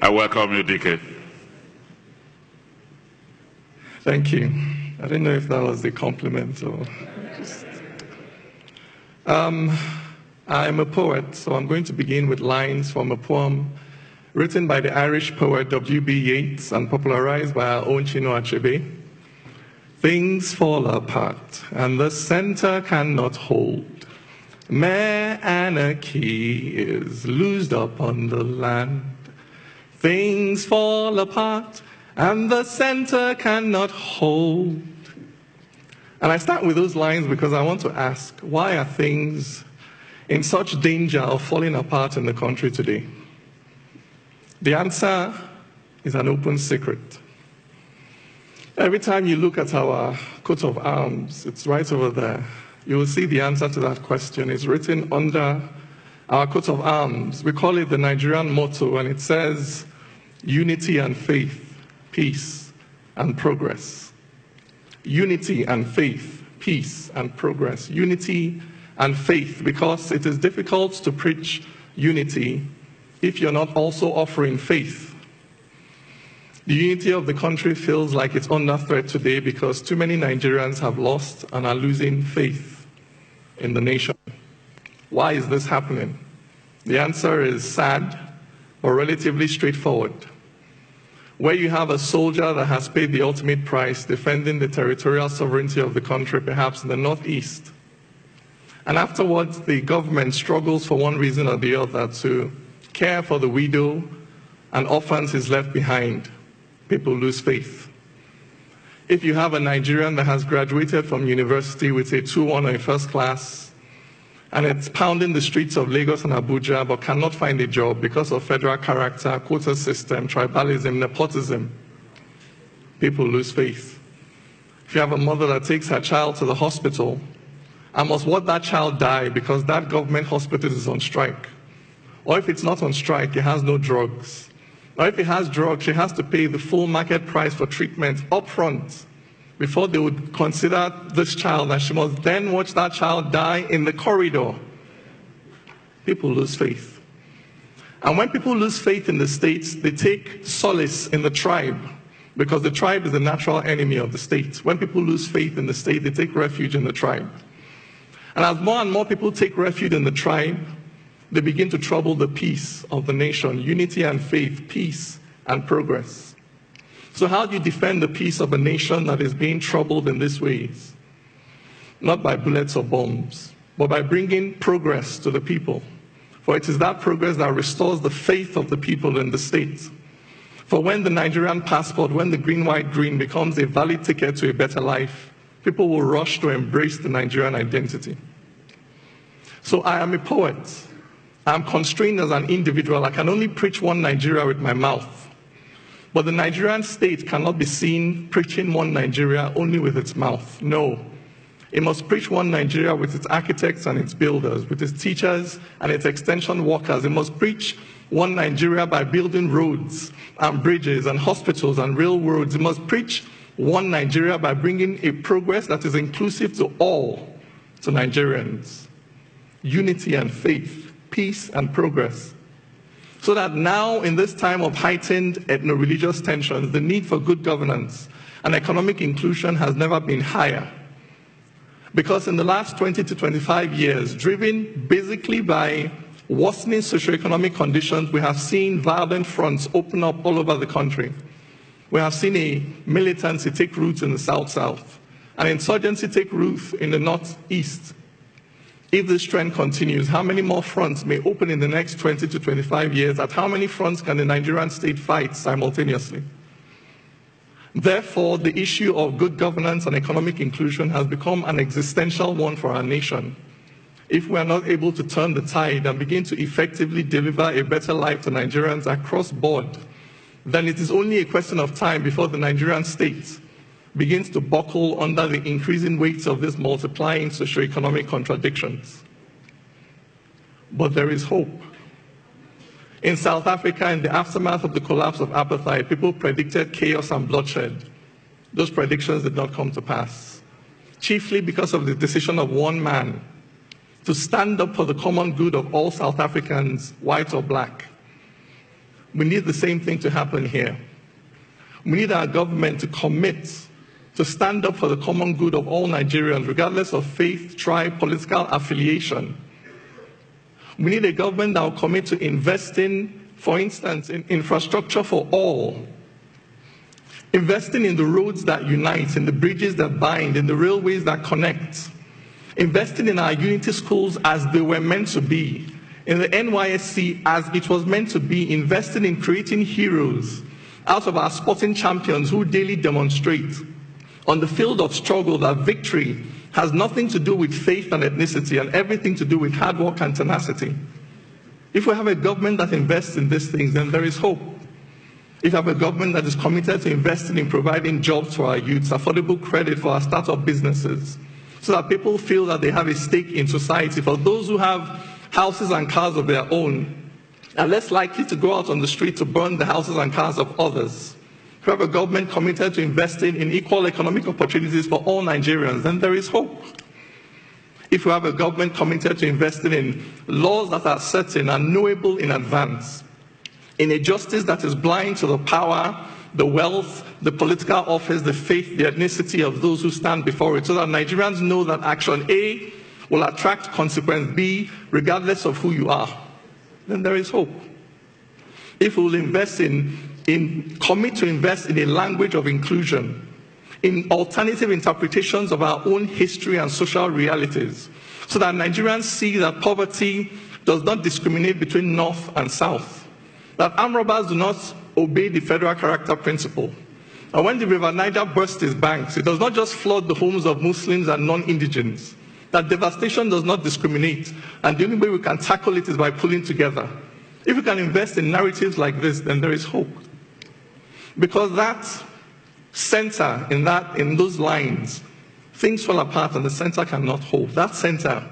I welcome you, DK. Thank you. I didn't know if that was a compliment or just... I'm a poet, so I'm going to begin with lines from a poem written by the Irish poet W.B. Yeats and popularized by our own Chinua Achebe. Things fall apart, and the center cannot hold. Mere anarchy is loosed upon the land. Things fall apart, and the center cannot hold. And I start with those lines because I want to ask, why are things in such danger of falling apart in the country today? The answer is an open secret. Every time you look at our coat of arms, it's right over there, you will see the answer to that question. It's written under our coat of arms. We call it the Nigerian motto, and it says, unity and faith, peace and progress. Unity and faith, peace and progress. Unity and faith, because it is difficult to preach unity if you're not also offering faith. The unity of the country feels like it's under threat today because too many Nigerians have lost and are losing faith in the nation. Why is this happening? The answer is sad, but relatively straightforward. Where you have a soldier that has paid the ultimate price defending the territorial sovereignty of the country, perhaps in the northeast, and afterwards the government struggles for one reason or the other to care for the widow and orphans is left behind, people lose faith. If you have a Nigerian that has graduated from university with a 2-1 or a first class, and it's pounding the streets of Lagos and Abuja but cannot find a job because of federal character, quota system, tribalism, nepotism, people lose faith. If you have a mother that takes her child to the hospital and must watch that child die because that government hospital is on strike, or if it's not on strike, it has no drugs, or if it has drugs, she has to pay the full market price for treatment up front before they would consider this child, and she must then watch that child die in the corridor. People lose faith. And when people lose faith in the states, they take solace in the tribe, because the tribe is the natural enemy of the state. When people lose faith in the state, they take refuge in the tribe. And as more and more people take refuge in the tribe, they begin to trouble the peace of the nation, unity and faith, peace and progress. So how do you defend the peace of a nation that is being troubled in these ways? Not by bullets or bombs, but by bringing progress to the people. For it is that progress that restores the faith of the people in the state. For when the Nigerian passport, when the green, white, green becomes a valid ticket to a better life, people will rush to embrace the Nigerian identity. So I am a poet. I'm constrained as an individual. I can only preach one Nigeria with my mouth. But the Nigerian state cannot be seen preaching one Nigeria only with its mouth. No. It must preach one Nigeria with its architects and its builders, with its teachers and its extension workers. It must preach one Nigeria by building roads and bridges and hospitals and railroads. It must preach one Nigeria by bringing a progress that is inclusive to all, to Nigerians. Unity and faith, peace and progress. So that now, in this time of heightened ethno-religious tensions, the need for good governance and economic inclusion has never been higher. Because in the last 20 to 25 years, driven basically by worsening socioeconomic conditions, we have seen violent fronts open up all over the country. We have seen a militancy take root in the South-South, an insurgency take root in the Northeast. If this trend continues, how many more fronts may open in the next 20 to 25 years? At how many fronts can the Nigerian state fight simultaneously? Therefore, the issue of good governance and economic inclusion has become an existential one for our nation. If we are not able to turn the tide and begin to effectively deliver a better life to Nigerians across board, then it is only a question of time before the Nigerian state begins to buckle under the increasing weight of these multiplying socioeconomic contradictions. But there is hope. In South Africa, in the aftermath of the collapse of apartheid, people predicted chaos and bloodshed. Those predictions did not come to pass, chiefly because of the decision of one man to stand up for the common good of all South Africans, white or black. We need the same thing to happen here. We need our government to commit to stand up for the common good of all Nigerians, regardless of faith, tribe, political affiliation. We need a government that will commit to investing, for instance, in infrastructure for all, investing in the roads that unite, in the bridges that bind, in the railways that connect, investing in our unity schools as they were meant to be, in the NYSC as it was meant to be, investing in creating heroes out of our sporting champions who daily demonstrate on the field of struggle that victory has nothing to do with faith and ethnicity and everything to do with hard work and tenacity. If we have a government that invests in these things, then there is hope. If we have a government that is committed to investing in providing jobs for our youths, affordable credit for our startup businesses, so that people feel that they have a stake in society, for those who have houses and cars of their own, are less likely to go out on the street to burn the houses and cars of others. If we have a government committed to investing in equal economic opportunities for all Nigerians, then there is hope. If we have a government committed to investing in laws that are certain and knowable in advance, in a justice that is blind to the power, the wealth, the political office, the faith, the ethnicity of those who stand before it, so that Nigerians know that action A will attract consequence B, regardless of who you are, then there is hope. If we will commit to invest in a language of inclusion, in alternative interpretations of our own history and social realities, so that Nigerians see that poverty does not discriminate between North and South, that armed robbers do not obey the federal character principle. And when the River Niger bursts its banks, it does not just flood the homes of Muslims and non-indigents, that devastation does not discriminate, and the only way we can tackle it is by pulling together. If we can invest in narratives like this, then there is hope. Because that center, in those lines, things fall apart and the center cannot hold. That center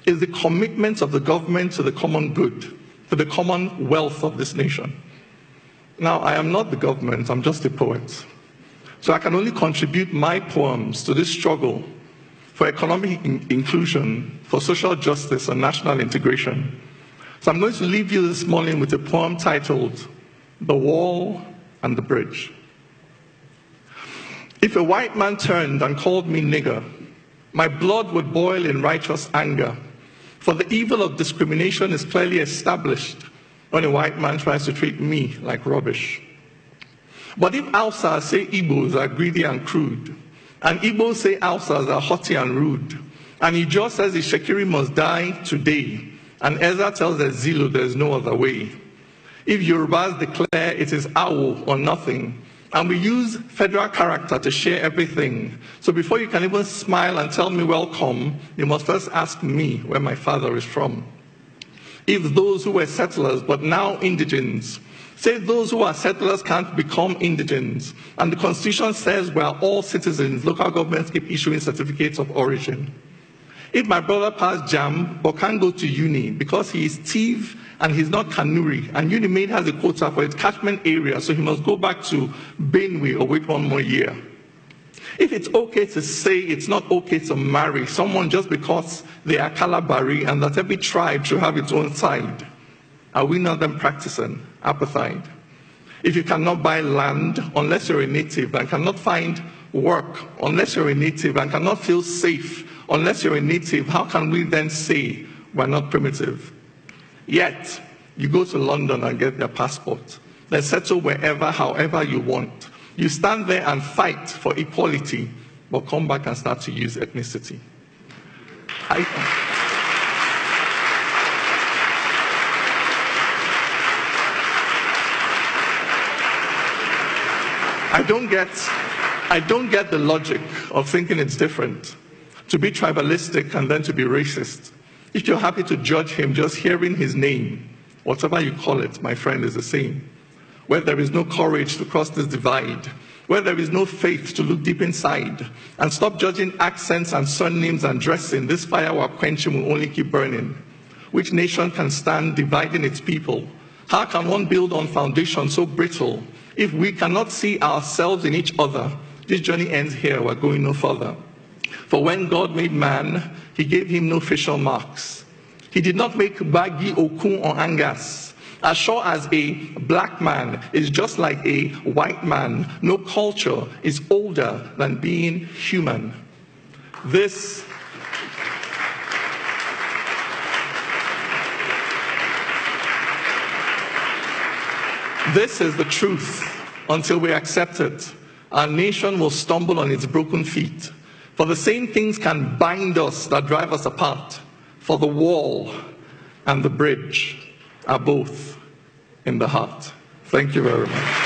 is the commitment of the government to the common good, to the common wealth of this nation. Now, I am not the government, I'm just a poet. So I can only contribute my poems to this struggle for economic inclusion, for social justice and national integration. So I'm going to leave you this morning with a poem titled, The Wall and the Bridge. If a white man turned and called me nigger, my blood would boil in righteous anger, for the evil of discrimination is clearly established when a white man tries to treat me like rubbish. But if Hausas say Igbos are greedy and crude, and Igbos say Hausas are haughty and rude, and Ijaw says the Shekiri must die today, and Ezra tells the Zulu there is no other way. If Yorubas declare it is Awo or nothing, and we use federal character to share everything, so before you can even smile and tell me welcome, you must first ask me where my father is from. If those who were settlers but now indigents say those who are settlers can't become indigents, and the Constitution says we are all citizens, local governments keep issuing certificates of origin. If my brother passed JAM but can't go to uni because he is Tiv and he's not Kanuri, and UniMaid has a quota for its catchment area, so he must go back to Benue or wait 1 more year. If it's okay to say it's not okay to marry someone just because they are Kalabari and that every tribe should have its own side, are we not then practicing apartheid? If you cannot buy land unless you're a native and cannot find work unless you're a native and cannot feel safe unless you're a native, how can we then say we're not primitive? Yet, you go to London and get their passport. Then settle wherever, however you want. You stand there and fight for equality, but come back and start to use ethnicity. I don't get the logic of thinking it's different to be tribalistic and then to be racist. If you're happy to judge him just hearing his name, whatever you call it, my friend, is the same. Where there is no courage to cross this divide, where there is no faith to look deep inside and stop judging accents and surnames and dressing, this fire we're quenching will only keep burning. Which nation can stand dividing its people? How can one build on foundation so brittle? If we cannot see ourselves in each other, this journey ends here, we're going no further. For when God made man, he gave him no facial marks. He did not make Bagi, Okun, or Angas. As sure as a black man is just like a white man, no culture is older than being human. This is the truth until we accept it. Our nation will stumble on its broken feet. For the same things can bind us that drive us apart. For the wall and the bridge are both in the heart. Thank you very much.